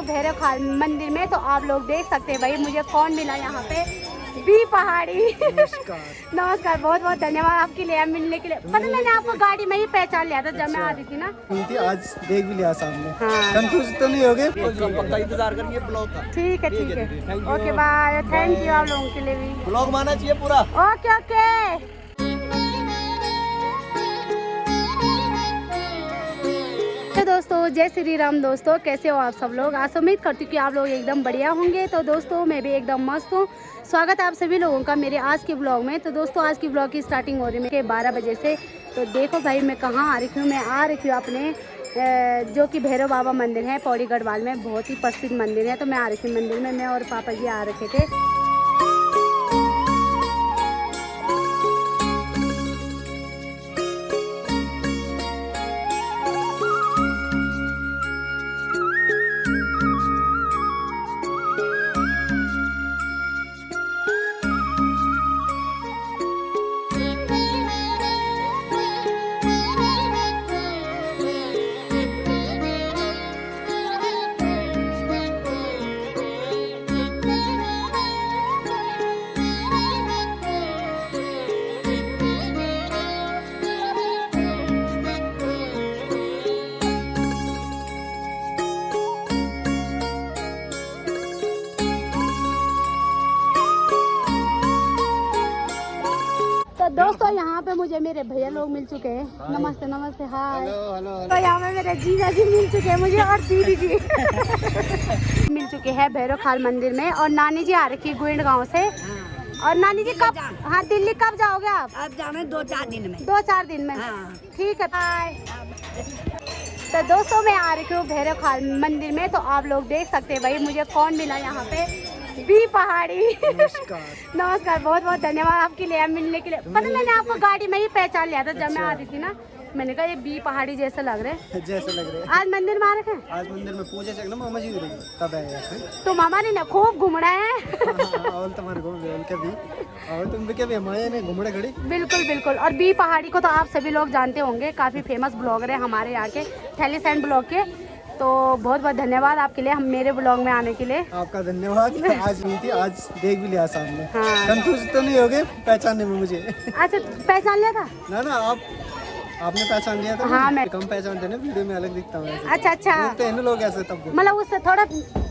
भैरव खाल मंदिर में। तो आप लोग देख सकते हैं भाई मुझे कौन मिला यहाँ पे, बी पहाड़ी। नमस्कार, बहुत बहुत धन्यवाद आपके लिए मिलने के लिए। पता मैंने आपको गाड़ी में ही पहचान लिया था जब मैं आ रही थी ना। आज देख भी लिया सामने। हाँ। कंफ्यूज तो नहीं हो गए? पक्का इंतजार करेंगे ब्लॉग का। ठीक है। ओके बाय, थैंक यू आप लोगों के लिए भी। ब्लॉग माना चाहिए पूरा। Okay okay. दोस्तों जय श्री राम। दोस्तों कैसे हो आप सब लोग? आज उम्मीद करती हूँ कि आप लोग एकदम बढ़िया होंगे। तो दोस्तों मैं भी एकदम मस्त हूँ। स्वागत है आप सभी लोगों का मेरे आज के ब्लॉग में। तो दोस्तों आज की ब्लॉग की स्टार्टिंग हो रही है 12 बजे से। तो देखो भाई मैं कहाँ आ रही हूँ। मैं आ रही हूँ अपने जो कि भैरव बाबा मंदिर है पौड़ी गढ़वाल में, बहुत ही प्रसिद्ध मंदिर है। तो मैं आ रही थी मंदिर में, मैं और पापा जी आ रखे थे। दोस्तों यहाँ पे मुझे मेरे भैया लोग मिल चुके हैं। नमस्ते नमस्ते, हाय। तो यहाँ पे मेरे जीजा जी मिल चुके हैं मुझे और दीदी जी मिल चुके हैं भैरव खाल मंदिर में। और नानी जी आ रखी है गुइंड गाँव से। और नानी जी कब, हाँ दिल्ली कब जाओगे आप? अब जाना 2-4 दिन में। 2-4 दिन में, ठीक है बाय। तो दोस्तों मैं आ रही हूँ भैरव खाल मंदिर में। तो आप लोग देख सकते हैं भाई मुझे कौन मिला यहाँ पे, बी पहाड़ी। नमस्कार, बहुत बहुत धन्यवाद आपके लिए मिलने के लिए। पता मैंने आपको गाड़ी में ही पहचान लिया था जब मैं आ रही थी ना। मैंने कहा ये बी पहाड़ी जैसे लग रहे हैं। जैसे लग रहे हैं। आज मंदिर में आ रखे हैं? आज मंदिर में पूजा चलना मामा जी करेंगे तब आए। तो मामा ने ना खूब घूमना है। और तुम्हारे घूम के भी और तुम भी क्या भी हमारे ने घूमड़े खड़ी। बिल्कुल बिल्कुल। और बी पहाड़ी को तो आप सभी लोग जानते होंगे, काफी फेमस ब्लॉगर है हमारे यहाँ के, थैलीसैंड ब्लॉग के। तो बहुत बहुत धन्यवाद आपके लिए, हम मेरे ब्लॉग में आने के लिए। आपका धन्यवाद। आज नहीं थी, आज देख भी लिया सामने। हाँ। कंफ्यूज तो नहीं हो गए पहचानने में मुझे? अच्छा पहचान लिया था ना आपने पहचान लिया था। हाँ मैं कम पहचानते ना, वीडियो में अलग दिखता हूँ। अच्छा बोलते हैं ना लोग ऐसे तब, मतलब उससे थोड़ा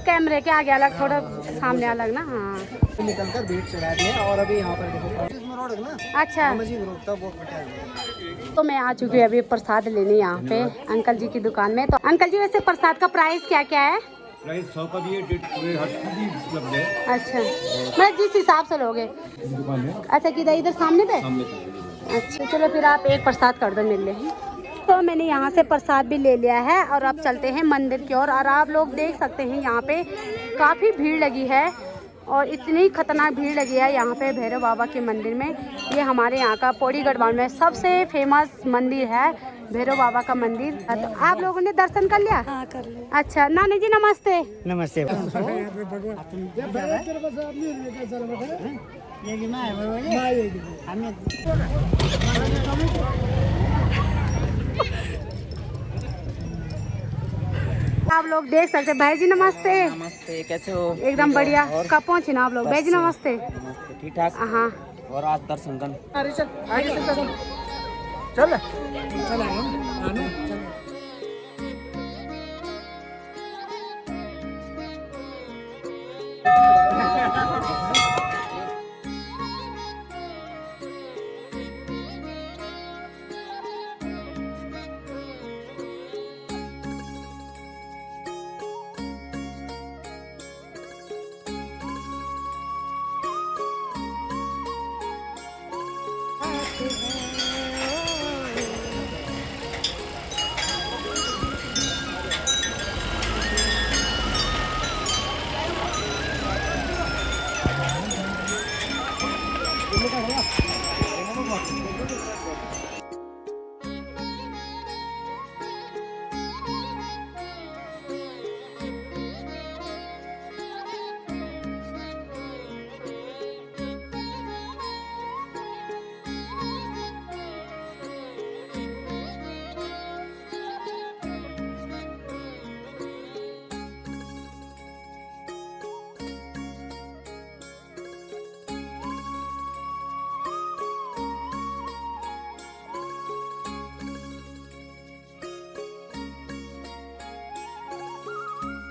कैमरे के आगे अलग, थोड़ा सामने अलग ना। हाँ निकल कर भीड़ चढ़ा दिए। और अभी यहाँ पर देखो रोड है ना। अच्छा बहुत बढ़िया। तो मैं आ चुकी हूँ अभी प्रसाद लेने यहाँ पे अंकल जी की दुकान में। तो अंकल जी वैसे प्रसाद का प्राइस क्या क्या है? प्राइस 100 का भी है, 150 भी उपलब्ध है। अच्छा मतलब जिस हिसाब से लोगे। दुकान है अच्छा किधर, इधर सामने पे? सामने से। अच्छा चलो फिर आप एक प्रसाद कर दो मेरे लिए। तो मैंने यहाँ से प्रसाद भी ले लिया है और अब चलते हैं मंदिर की ओर। और आप लोग देख सकते हैं यहाँ पे काफ़ी भीड़ लगी है और इतनी खतरनाक भीड़ लगी है यहाँ पे भैरव बाबा के मंदिर में। ये हमारे यहाँ का पौड़ी गढ़वाल में सबसे फेमस मंदिर है भैरव बाबा का मंदिर। तो आप लोगों ने दर्शन कर लिया? हाँ कर लिया। अच्छा नानी जी नमस्ते। नमस्ते। आप लोग देख सकते हैं। भाई जी नमस्ते। नमस्ते, कैसे हो? एकदम बढ़िया। कब पहुँचे ना आप लोग? भाई जी नमस्ते। ठीक ठाक। हाँ और आज दर्शन कर चल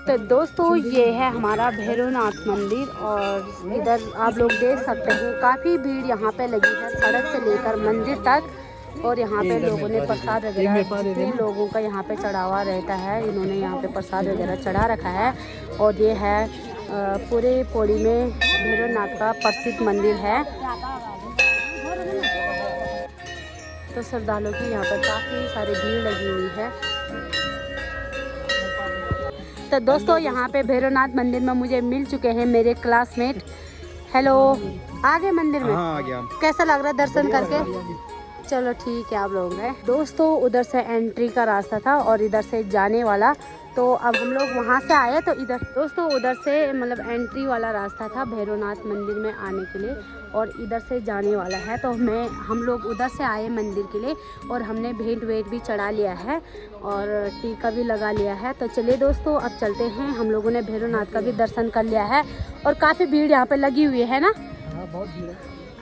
तो दोस्तों ये है हमारा भैरवनाथ मंदिर और इधर आप लोग देख सकते हैं काफ़ी भीड़ यहाँ पे लगी है सड़क से लेकर मंदिर तक। और यहाँ पे लोगों ने प्रसाद वगैरह जितने लोगों का यहाँ पे चढ़ावा रहता है इन्होंने यहाँ पे प्रसाद वगैरह चढ़ा रखा है। और ये है पूरे पौड़ी में भैरवनाथ का प्रसिद्ध मंदिर है। तो श्रद्धालुओं की यहाँ पर काफ़ी सारी भीड़ लगी हुई है। तो दोस्तों यहाँ पे भैरवनाथ मंदिर में मुझे मिल चुके हैं मेरे क्लासमेट। हेलो, आ गए मंदिर में? हाँ, आ गया। कैसा लग रहा है दर्शन करके? चलो ठीक है, आप लोग हैं। दोस्तों उधर से एंट्री का रास्ता था और इधर से जाने वाला, तो अब हम लोग वहाँ से आए तो इधर दोस्तों उधर से मतलब एंट्री वाला रास्ता था भैरवनाथ मंदिर में आने के लिए और इधर से जाने वाला है। तो हम लोग उधर से आए मंदिर के लिए और हमने भेंट वेंट भी चढ़ा लिया है और टीका भी लगा लिया है। तो चलिए दोस्तों अब चलते हैं। हम लोगों ने भैरवनाथ का भी दर्शन कर लिया है और काफ़ी भीड़ यहाँ पे लगी हुई है ना। हाँ, बहुत भीड़ है।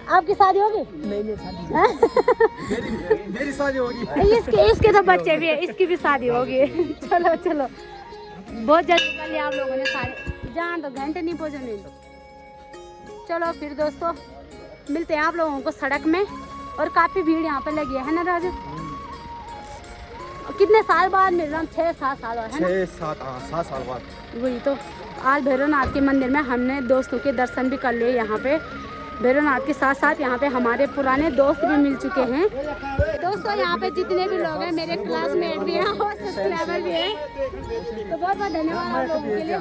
आपकी शादी होगी? नहीं शादी मेरी शादी होगी। इसके तो बच्चे भी है, इसकी भी शादी होगी। चलो चलो, बहुत जल्दी कर लिया आप लोगों ने सारे, जान तो घंटे नहीं पहुँचने। चलो फिर दोस्तों मिलते हैं आप लोगों को सड़क में। और काफ़ी भीड़ यहाँ पे लगी है ना राजू? कितने साल बाद मिल रहा हूँ? 6-7 साल है ना? 7 साल बाद। वही तो आज भैरवनाथ के मंदिर में हमने दोस्तों के दर्शन भी कर लिए। यहाँ पे भैरवनाथ के साथ साथ यहाँ पे हमारे पुराने दोस्त भी मिल चुके हैं। दोस्तों यहाँ पे जितने भी लोग हैं मेरे क्लासमेट भी हैं और सब्सक्राइबर भी हैं, तो बहुत बहुत धन्यवाद आप लोगों के लिए।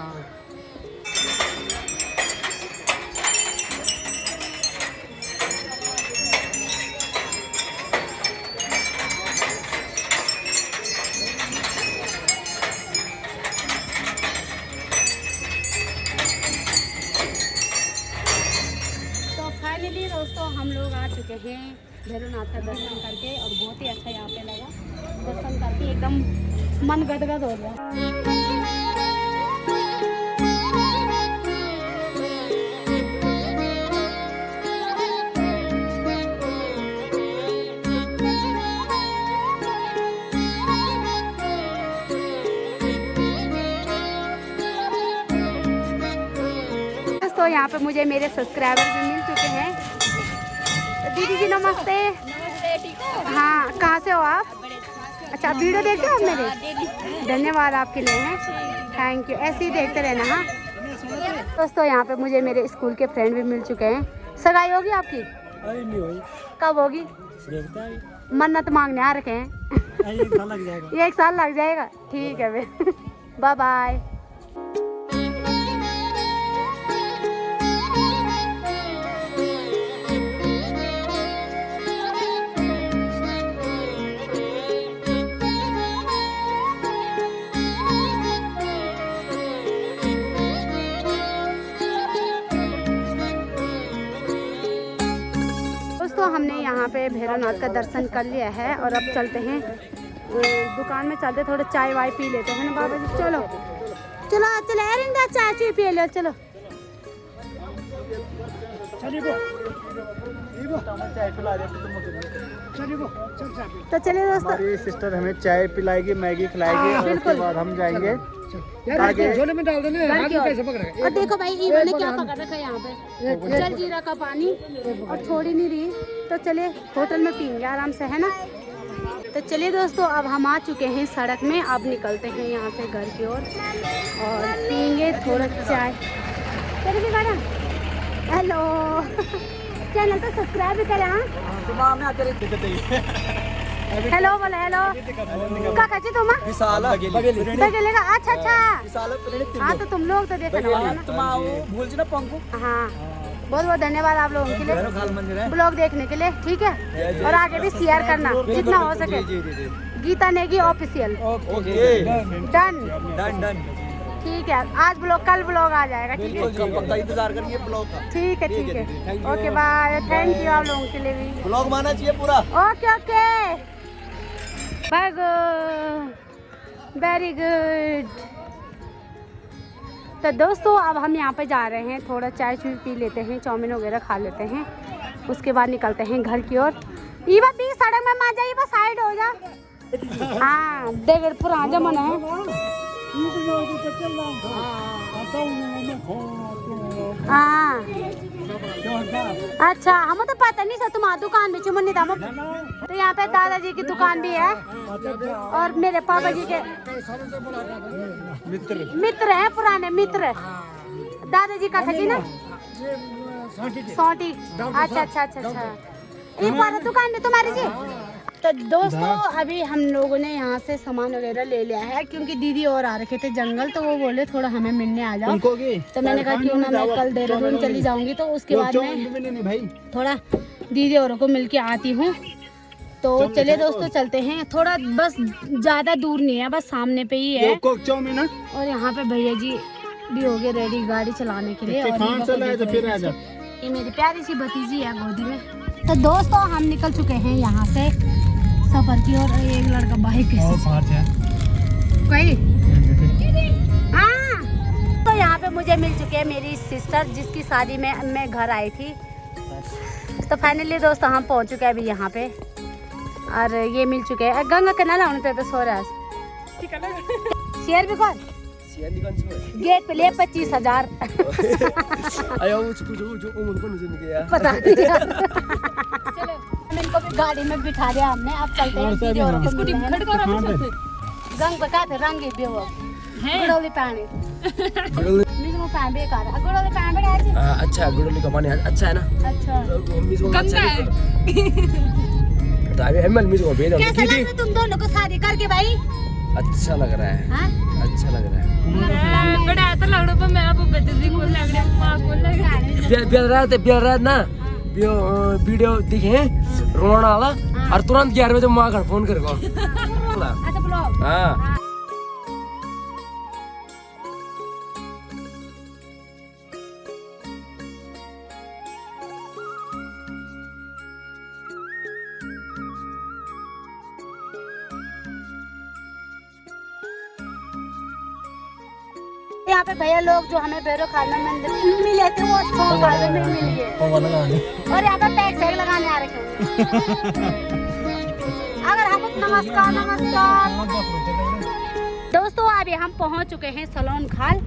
फाइनली दोस्तों हम लोग आ चुके हैं भैरवनाथ का दर्शन करके और बहुत ही अच्छा यहाँ पे लगा दर्शन करके, एकदम मन गदगद हो गया। तो यहाँ पे मुझे मेरे सब्सक्राइबर भी मिल चुके हैं। दीदी जी नमस्ते। हाँ, कहाँ से हो आप? अच्छा, वीडियो देखते हो आप मेरे? धन्यवाद आपके लिए हैं, थैंक यू। ऐसे ही देखते रहना। हाँ दोस्तों यहाँ पे मुझे मेरे स्कूल के फ्रेंड भी मिल चुके हैं। सगाई होगी आपकी? नहीं हुई। कब होगी? मन्नत मांगने आ रखे हैं। 1 साल लग जाएगा। 1 साल लग जाएगा, ठीक है फिर। Bye bye. दोस्तों हमने यहाँ पे भैरवनाथ का दर्शन कर लिया है और अब चलते हैं दुकान में, चलते थोड़ा चाय वाय पी लेते हैं ना बाबा जी। चलो चलो चलो एरिंदा चाय चुई पी लो। चलो तो चलिए दोस्तों, हमारी सिस्टर हमें चाय पिलाएगी, मैगी खिलाएगी और उसके बाद हम जाएंगे झोले में डाल देने। और देखो भाई इन्होंने क्या पकड़ रखा है यहाँ पे, जल जीरा का पानी और छोड़ ही नहीं रही। तो चलिए होटल में पियेंगे आराम से, है ना। तो चलिए दोस्तों अब हम आ चुके हैं सड़क में, अब निकलते हैं यहाँ से घर की ओर और पियेंगे थोड़ा चाय। चलिए गाना हेलो चैनल तो सब्सक्राइब भी करें। हाँ हेलो बोले हेलो का कची तुम बगेलेगा। अच्छा अच्छा, हाँ तो तुम लोग तो देखो ना। तुम आओ भूल जी ना पंकु। हाँ बहुत बहुत धन्यवाद आप लोगों के लिए ब्लॉग देखने के लिए, ठीक है। और आगे भी शेयर करना जितना हो सके। Geeta Negi official, done. ठीक है, आज ब्लॉग, कल ब्लॉग आ जाएगा, ठीक है। पक्का इंतजार करिए ब्लॉग का। ठीक है। ओके बाय, थैंक यू आप लोगों के लिए भी। ब्लॉग माना चाहिए पूरा। Okay bye, very good. तो दोस्तों अब हम यहाँ पे जा रहे हैं, थोड़ा चाय चुय पी लेते हैं, चाउमीन वगैरह खा लेते हैं, उसके बाद निकलते हैं घर की ओर। ईवा भी सड़क में मा जाइए, बस साइड हो जा। हाँ देख पुराना जमाना है। हाँ अच्छा, हम तो पता नहीं सर तुम्हारी दुकान भी चुमन था। तो यहाँ पे दादाजी की दुकान भी है और मेरे पापा जी के मित्र हैं, पुराने मित्र। दादाजी का था जी ना, सौटी। अच्छा। ये पुराना दुकान है तुम्हारी जी। तो दोस्तों अभी हम लोगों ने यहाँ से सामान वगैरह ले लिया है, क्योंकि दीदी और आ रखे थे जंगल, तो वो बोले थोड़ा हमें मिलने आ जाओ। तो मैंने कहा क्यों ना, मैं कल देहरादून चली जाऊंगी, तो उसके बाद मैं थोड़ा दीदी औरों को मिल के आती हूँ। तो चलिए दोस्तों चलते हैं, थोड़ा बस ज़्यादा दूर नहीं है, बस सामने पे ही है। और यहाँ पे भैया जी भी हो गए रेडी गाड़ी चलाने के लिए। और ये मेरी प्यारी सी भतीजी है गोदी में। तो दोस्तों हम निकल चुके हैं यहाँ से सफर की ओर। एक लड़का बाइक हाँ। तो यहाँ पे मुझे मिल चुके हैं मेरी सिस्टर, जिसकी शादी में मैं घर आई थी। तो फाइनली दोस्तों हम पहुँच चुके हैं अभी यहाँ पे, और ये मिल चुके हैं। गंगा के नाला होने पे सो रहा शेयर भी कौन गेट पे ले 25,000 पता नहीं। इनको भी गाड़ी में बिठा दिया हमने, अब चलते हैं। गंग बका थे रंगी बेवो गुड़ौली पानी मिसमो पानी बेकार है। गुड़ौली पानी बेकार है। अच्छा, गुड़ौली का पानी अच्छा है ना। अच्छा गंगा है। तो अभी एमएल मिस को भेज दो। कैसा लग रहा है तुम दोनों को शादी करके भाई? अच्छा लग रहा है। हाँ? अच्छा लग रहा है। बड़ा तो लग रहा, मैं आपको बेइज्जती को लग रहा है, मां को लग रहा है। बेल रात ना वीडियो दिखे रोना वाला, और तुरंत 11 बजे मां घर फोन कर को। अच्छा ब्लॉग। हां यहाँ पे भैया लोग जो हमें भैरव खाना मंदिर मिले थे, वो सोमवार में मिल गए। और यहाँ पे पैक सैग लगाने आ रखे होंगे। अगर हम नमस्कार दोस्तों अभी हम पहुँच चुके हैं सलोन खाल,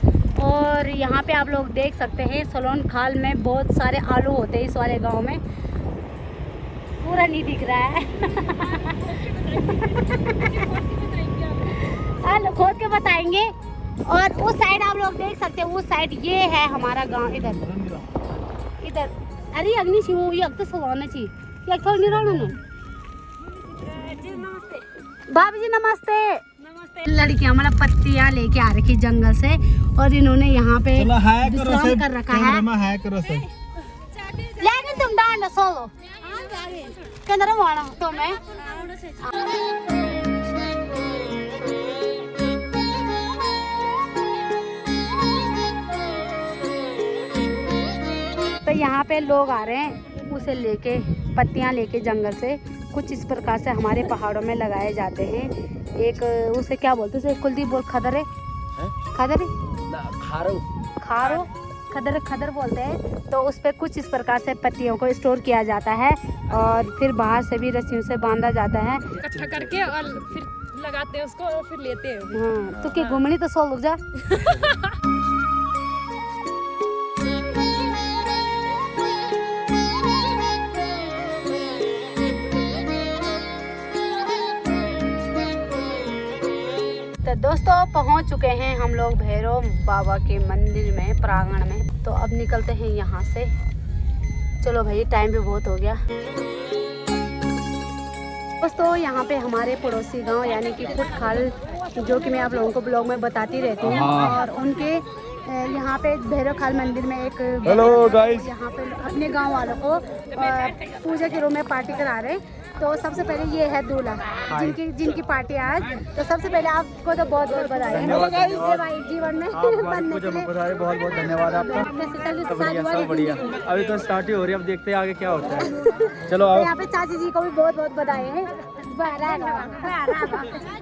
और यहाँ पे आप लोग देख सकते हैं सलोन खाल में बहुत सारे आलू होते हैं। इस वाले गांव में पूरा नहीं दिख रहा है। आलू खोद के बताएंगे। और उस साइड आप लोग देख सकते हैं, उस साइड ये है हमारा गांव। इधर अरे अग्नि शिव ये तो सवाना चाहिए, ये थोड़ी नहीं रहना ना। भाभी जी नमस्ते। नमस्ते। लड़कियां मतलब पत्तियां लेके आ रखी जंगल से, और इन्होंने यहाँ पे विश्राम कर रखा है। लेकिन तुम डांड सोलो किधर वाला तो मैं तो यहाँ पे लोग आ रहे हैं उसे लेके, पत्तियाँ लेके जंगल से। कुछ इस प्रकार से हमारे पहाड़ों में लगाए जाते हैं। एक उसे क्या बोलते हैं कुलदीप बोल, खदरे खदरे खारो खदर बोलते हैं। तो उस पर कुछ इस प्रकार से पत्तियों को स्टोर किया जाता है, और फिर बाहर से भी रस्सियों से बांधा जाता है इकट्ठा करके, और फिर लगाते हैं उसको और फिर लेते हैं। हाँ तो क्या घूमनी तो सो लग जा। तो दोस्तों पहुंच चुके हैं हम लोग भैरव बाबा के मंदिर में, प्रांगण में। तो अब निकलते हैं यहाँ से। चलो भाई टाइम भी बहुत हो गया। दोस्तों यहाँ पे हमारे पड़ोसी गांव यानी कि फुटखाल, जो कि मैं आप लोगों को ब्लॉग में बताती रहती हूँ, और उनके यहाँ पे भैरव खाल मंदिर में एक हेलो गाइस, यहाँ पे अपने गांव वालों को पूजा के रूम में पार्टी करा रहे हैं। तो सबसे पहले ये है दूल्हा जिनकी पार्टी आज। तो सबसे पहले आपको तो बहुत बहुत बधाई है भाई जीवन में बनने के लिए। बहुत बहुत धन्यवाद आपका। सब बढ़िया, अभी तो स्टार्ट ही हो रही है, अब देखते हैं आगे क्या होता है। चलो आओ। यहाँ पे चाची जी को भी बहुत बहुत बधाई है।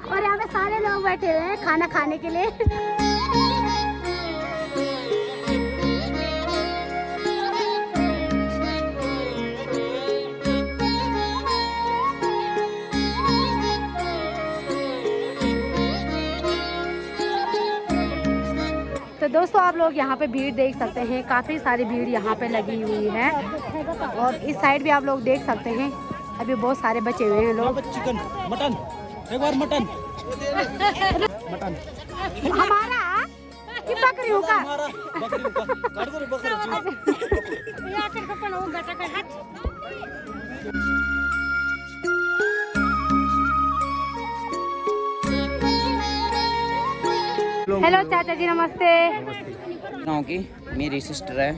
और यहाँ पे सारे लोग बैठे हुए हैं खाना खाने के लिए। तो दोस्तों आप लोग यहाँ पे भीड़ देख सकते हैं, काफ़ी सारी भीड़ यहाँ पे लगी हुई है। और इस साइड भी आप लोग देख सकते हैं, अभी बहुत सारे बचे हुए हैं लोग। चिकन मटन, एक बार मटन हमारा कि बकरियों का हेलो चाचा जी नमस्ते। गाँव की मेरी सिस्टर है,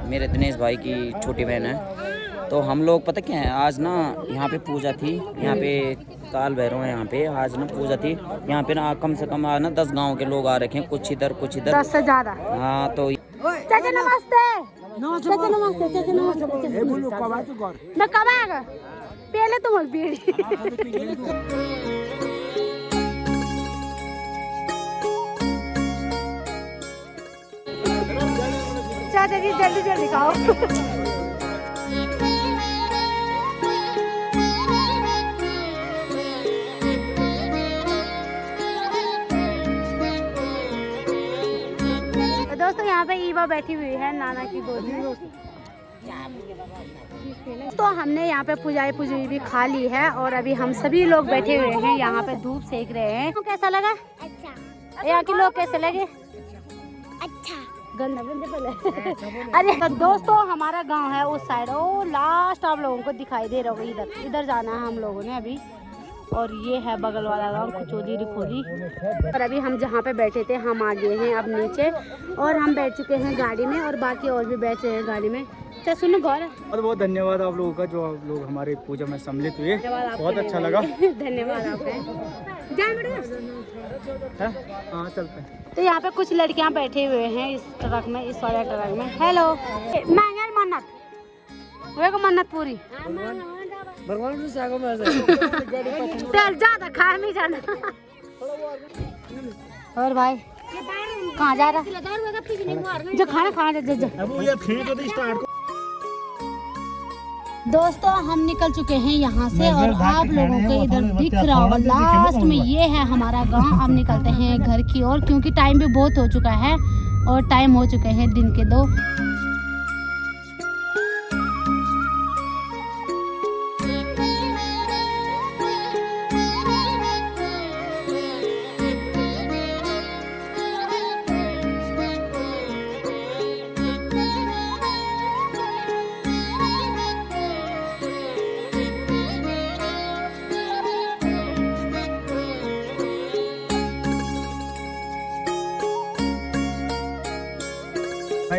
मेरे दिनेश भाई की छोटी बहन है। तो हम लोग पता क्या है, आज ना यहाँ पे पूजा थी, यहाँ पे काल भैरव है, यहाँ पे आज ना पूजा थी। यहाँ पे ना कम से कम आज ना 10 गांव के लोग आ रखे हैं, कुछ इधर कुछ इधर, 10 से ज्यादा। हाँ तो चाचा नमस्ते। चाचा नमस्ते। चाचा नमस्ते। मैं कब आएगा पहले तुम बीड़ी। चाचा जी जल्दी जल्दी खाओ। दोस्तों यहाँ पे ईवा बैठी हुई है नाना की गोद में। तो हमने यहाँ पे पुजाई भी खा ली है और अभी हम सभी लोग बैठे हुए हैं यहाँ पे धूप सेक रहे हैं। तो कैसा लगा? अच्छा। यहाँ के लोग कैसे लगे? अच्छा। गंदा बंदे पहले। अरे तो दोस्तों हमारा गांव है उस साइड, वो लास्ट आप लोगों को दिखाई दे रहा होगा, इधर जाना है हम लोगों ने अभी। और ये है बगल वाला गांव कुचोली रिखोली। और अभी हम जहाँ पे बैठे थे हम आ गए हैं अब नीचे और हम बैठ चुके हैं गाड़ी में और बाकी और भी बैठ रहे हैं गाड़ी में। अच्छा सुनो गौर, बहुत बहुत धन्यवाद आप लोगों का जो आप लोग हमारे पूजा में सम्मिलित हुए, बहुत अच्छा लगा। धन्यवाद आपका। हाँ चलते हैं। तो यहाँ पे कुछ लड़कियाँ बैठे हुए हैं इस ट्रक में, इस वाले ट्रक में। हेलो मांगल मन्नत वो मन्नत पूरी भगवान से आगो में चल ज्यादा खा नहीं जाना। और भाई कहाँ जा रहा? जो खाना खाना जा। दोस्तों हम निकल चुके हैं यहाँ से और आप लोगों को इधर दिख रहा होगा लास्ट में ये है हमारा गांव। अब निकलते हैं घर की ओर क्योंकि टाइम भी बहुत हो चुका है और टाइम हो चुके हैं दिन के 2।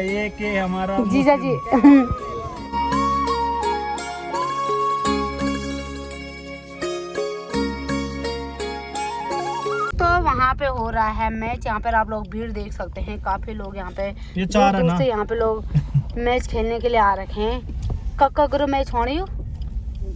ये के हमारा जीजा जी तो वहाँ पे हो रहा है मैच। यहाँ पर आप लोग भीड़ देख सकते हैं, काफी लोग यहाँ पे ये चार है ना, से यहाँ पे लोग मैच खेलने के लिए आ रखे हैं। कक्का गुरु मैच होनी हो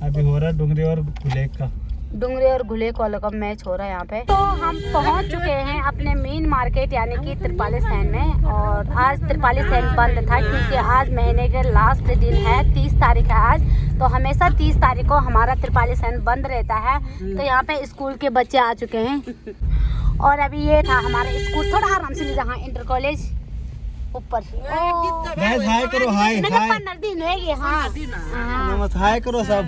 अभी हो रहा है डुंगरी और गुलेक का, डुंगरी और घुले वालों का मैच हो रहा है यहाँ पे। तो हम पहुँच चुके हैं अपने मेन मार्केट यानी कि त्रिपाली सैन में। और आज त्रिपाली सैन बंद था क्योंकि आज महीने के लास्ट दिन है, 30 तारीख है आज। तो हमेशा 30 तारीख को हमारा त्रिपाली सैन बंद रहता है। तो यहाँ पे स्कूल के बच्चे आ चुके हैं और अभी ये था हमारा स्कूल, थोड़ा आराम से ले जहाँ इंटर कॉलेज ऊपर। हाय करो, हाय हाय दिन है। हाँ नमस्ते, हाय करो सब।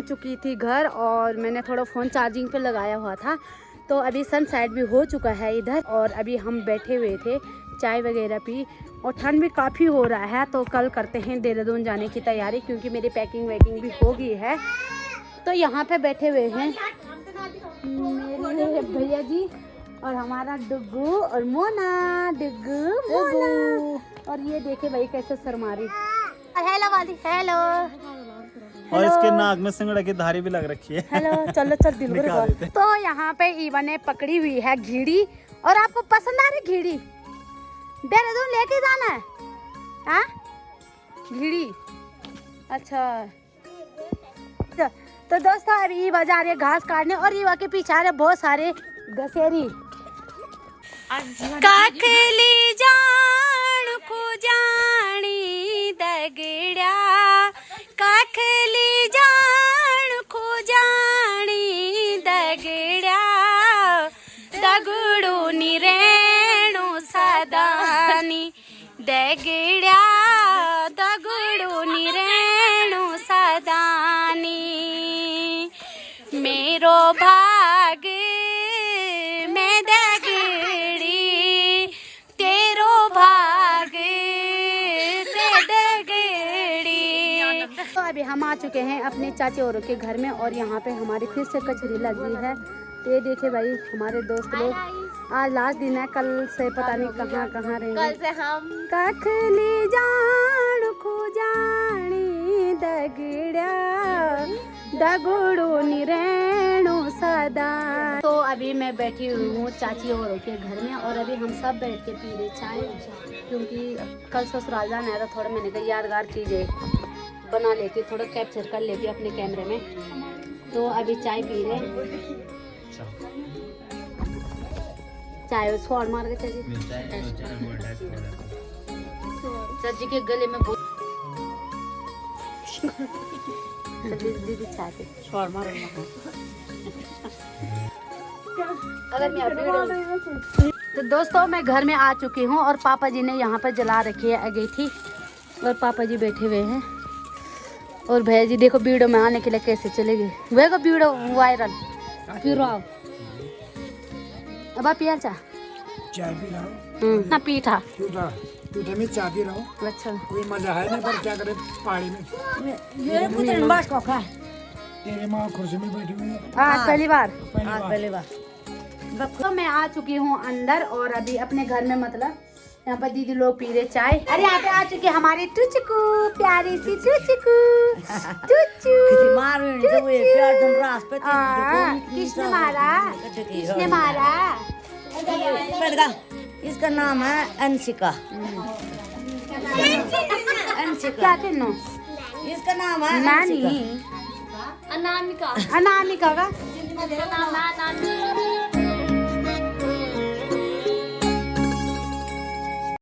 चुकी थी घर और मैंने थोड़ा फ़ोन चार्जिंग पे लगाया हुआ था। तो अभी सनसेट भी हो चुका है इधर और अभी हम बैठे हुए थे, चाय वगैरह पी और ठंड भी काफ़ी हो रहा है। तो कल करते हैं देहरादून जाने की तैयारी क्योंकि मेरी पैकिंग वैकिंग भी हो गई है। तो यहाँ पे बैठे हुए हैं मेरे भैया जी और हमारा डुग्गू और मोना, डुग्गू मोना। और ये देखे भाई कैसे शर्मा रही। हेलो वाली, हेलो। और इसके नाक में सिंगड़ा की धारी भी लग रखी है। हेलो, चलो चल दिल भर। तो यहाँ पे ईवा ने पकड़ी हुई है घीड़ी और आपको पसंद आ रही घीड़ी? देहरादून लेके जाना है हाँ? घीड़ी अच्छा। तो दोस्तों अभी ईवा जा रही है घास काटने और ईवा के पीछे आ रहे बहुत सारे गसेरी। काकली जान को जानी दगड़ा, काकली जान को जानी दगड़ा, दगड़ो निरेणो सदानी दगड़ा, दगड़ो निरेणो सदानी। मेरो भाग मैं दगड़ी, तेरो भाग से दगड़ी। तो अभी हम आ चुके हैं अपने चाची औरों के घर में और यहाँ पे हमारी फिर से कचरी लगी है। ये देखे भाई हमारे दोस्त लोग, आज लास्ट दिन है, कल से पता नहीं कहाँ कहाँ रहेंगे। कल से हम कखली जान को जानी दगड़ा, दगड़ो निरेणो सदा। तो अभी मैं बैठी हुई हूँ चाची औरों के घर में और अभी हम सब बैठ के पी रहे चाय क्योंकि कल ससुराल जाना है। तो थोड़ा मैंने कहा यादगार चीज़ें बना लेती, थोड़ा कैप्चर कर लेती अपने कैमरे में। तो अभी चाय पी रहे, चाय छोड़ मार के चाची के गले में बहुत दीदी चाहते छोड़ मार। अगर मैं तो दोस्तों मैं घर में आ चुकी हूँ और पापा जी ने यहाँ पर जला रखी है अगेठी और पापा जी बैठे हुए हैं और भैया जी देखो वीडियो में आने के लिए कैसे चले गए। वे को वीडियो वायरल फिर आओ अब आप पिया चाय पी रहा हूँ ना पीठा पीठे में चाय पी रहा हूँ। अच्छा कोई मजा है नहीं पर क्या करे पहाड़ी में। तेरे माँ कुर्सी में बैठी हुई है। आज पहली बार पहली बार। तो मैं आ चुकी हूँ अंदर और अभी अपने घर में मतलब यहाँ पर दीदी लोग पी रहे चाय। अरे यहाँ पे आ चुकी हमारी टुचकू, प्यारी सी टुचकू, टुचू किसने मारा, किसने मारा? इसका नाम है अंशिका। क्या कहना? इसका नाम है नानी अनामिका। अनामिका का नाम है अनामिका।